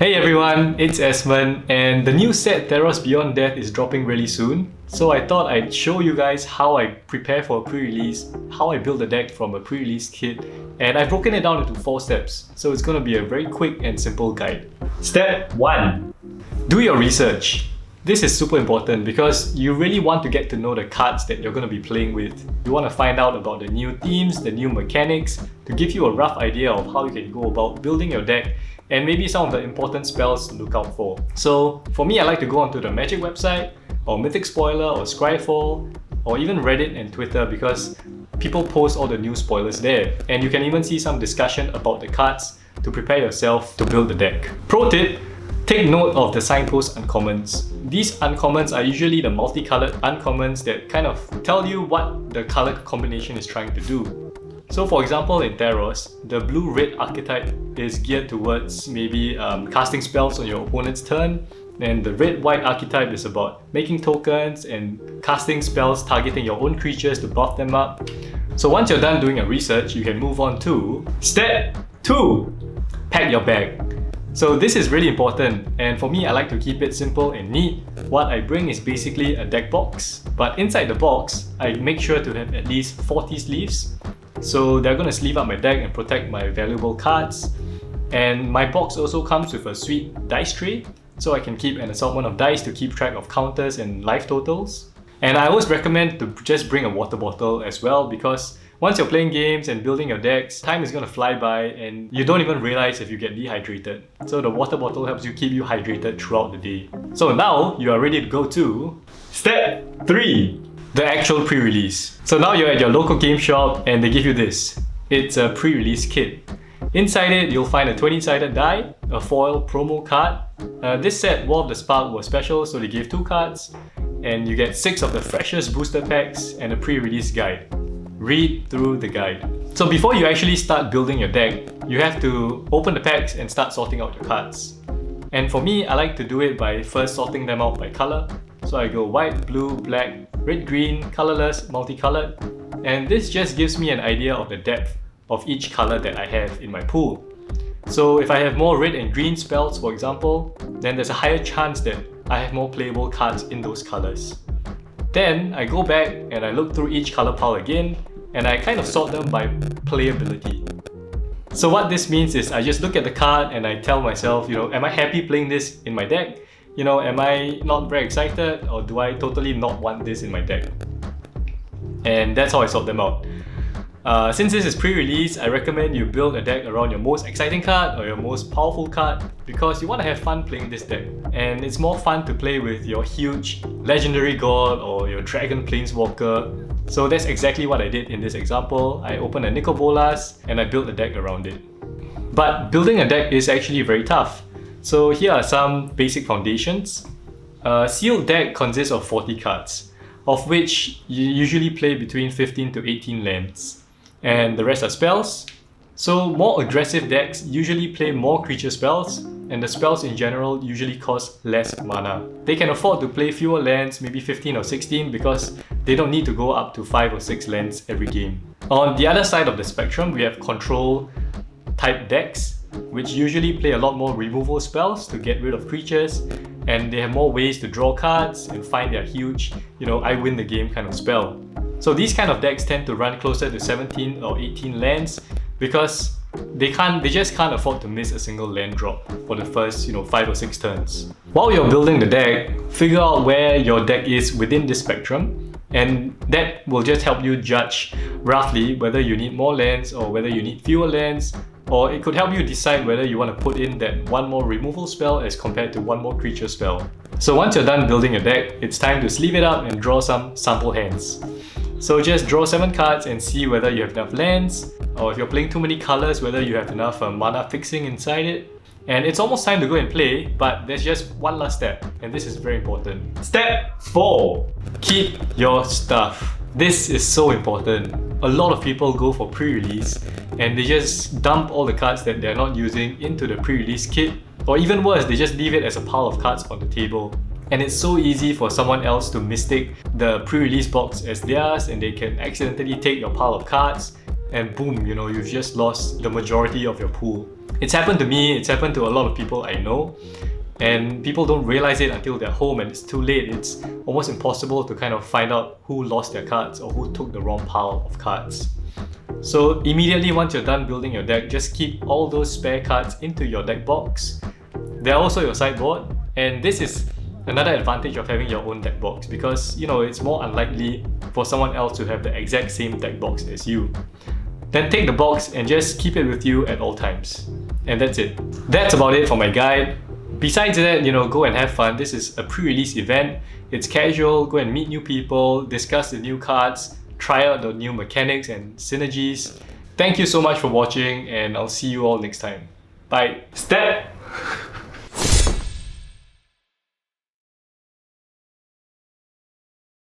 Hey everyone, it's Esmond, and the new set Theros Beyond Death is dropping really soon. So I thought I'd show you guys how I prepare for a pre-release, how I build a deck from a pre-release kit, and I've broken it down into 4 steps. So it's going to be a very quick and simple guide. Step 1. Do your research. This is super important because you really want to get to know the cards that you're going to be playing with. You want to find out about the new themes, the new mechanics, to give you a rough idea of how you can go about building your deck and maybe some of the important spells to look out for. So for me, I like to go onto the Magic website, or Mythic Spoiler, or Scryfall, or even Reddit and Twitter because people post all the new spoilers there. And you can even see some discussion about the cards to prepare yourself to build the deck. Pro tip, take note of the signpost uncommons. These uncommons are usually the multicolored uncommons that kind of tell you what the color combination is trying to do. So for example, in Theros, the blue-red archetype is geared towards maybe casting spells on your opponent's turn, and the red-white archetype is about making tokens and casting spells targeting your own creatures to buff them up. So once you're done doing your research, you can move on to Step 2. Pack your bag. So this is really important, and for me I like to keep it simple and neat. What I bring is basically a deck box, but inside the box I make sure to have at least 40 sleeves. So they're going to sleeve up my deck and protect my valuable cards. And my box also comes with a sweet dice tray, so I can keep an assortment of dice to keep track of counters and life totals. And I always recommend to just bring a water bottle as well, because once you're playing games and building your decks, time is going to fly by and you don't even realize if you get dehydrated. So the water bottle helps you keep you hydrated throughout the day. So now you are ready to go to Step 3. The actual pre-release. So now you're at your local game shop and they give you this. It's a pre-release kit. Inside it, you'll find a 20-sided die, a foil promo card. This set, War of the Spark, was special, so they gave 2 cards, and you get 6 of the freshest booster packs and a pre-release guide. Read through the guide. So before you actually start building your deck, you have to open the packs and start sorting out your cards. And for me, I like to do it by first sorting them out by color. So I go white, blue, black, red, green, colorless, multicolored, and this just gives me an idea of the depth of each color that I have in my pool. So if I have more red and green spells, for example, then there's a higher chance that I have more playable cards in those colors. Then I go back and I look through each color pile again, and I kind of sort them by playability. So what this means is I just look at the card and I tell myself, am I happy playing this in my deck? Am I not very excited, or do I totally not want this in my deck? And that's how I sort them out. Since this is pre-release, I recommend you build a deck around your most exciting card or your most powerful card, because you want to have fun playing this deck. And it's more fun to play with your huge legendary god or your dragon planeswalker. So that's exactly what I did in this example. I opened a Nicol Bolas and I built a deck around it. But building a deck is actually very tough. So here are some basic foundations. A sealed deck consists of 40 cards, of which you usually play between 15 to 18 lands. And the rest are spells. So more aggressive decks usually play more creature spells, and the spells in general usually cost less mana. They can afford to play fewer lands, maybe 15 or 16, because they don't need to go up to 5 or 6 lands every game. On the other side of the spectrum, we have control type decks, which usually play a lot more removal spells to get rid of creatures, and they have more ways to draw cards and find their huge, I win the game kind of spell. So these kind of decks tend to run closer to 17 or 18 lands because they just can't afford to miss a single land drop for the first 5 or 6 turns. While you're building the deck, figure out where your deck is within this spectrum, and that will just help you judge roughly whether you need more lands or whether you need fewer lands. Or it could help you decide whether you want to put in that one more removal spell as compared to one more creature spell. So once you're done building a deck, it's time to sleeve it up and draw some sample hands. So just draw 7 cards and see whether you have enough lands, or if you're playing too many colors, whether you have enough mana fixing inside it. And it's almost time to go and play, but there's just one last step, and this is very important. Step 4. Keep your stuff. This is so important. A lot of people go for pre-release and they just dump all the cards that they're not using into the pre-release kit, or even worse, they just leave it as a pile of cards on the table. And it's so easy for someone else to mistake the pre-release box as theirs, and they can accidentally take your pile of cards and boom, you've just lost the majority of your pool. It's happened to me, it's happened to a lot of people I know, and people don't realize it until they're home and it's too late. It's almost impossible to kind of find out who lost their cards or who took the wrong pile of cards. So immediately once you're done building your deck, just keep all those spare cards into your deck box. They're also your sideboard, and this is another advantage of having your own deck box because it's more unlikely for someone else to have the exact same deck box as you. Then take the box and just keep it with you at all times. And that's it. That's about it for my guide. Besides that, go and have fun. This is a pre-release event. It's casual, go and meet new people, discuss the new cards, try out the new mechanics and synergies. Thank you so much for watching, and I'll see you all next time. Bye. Step!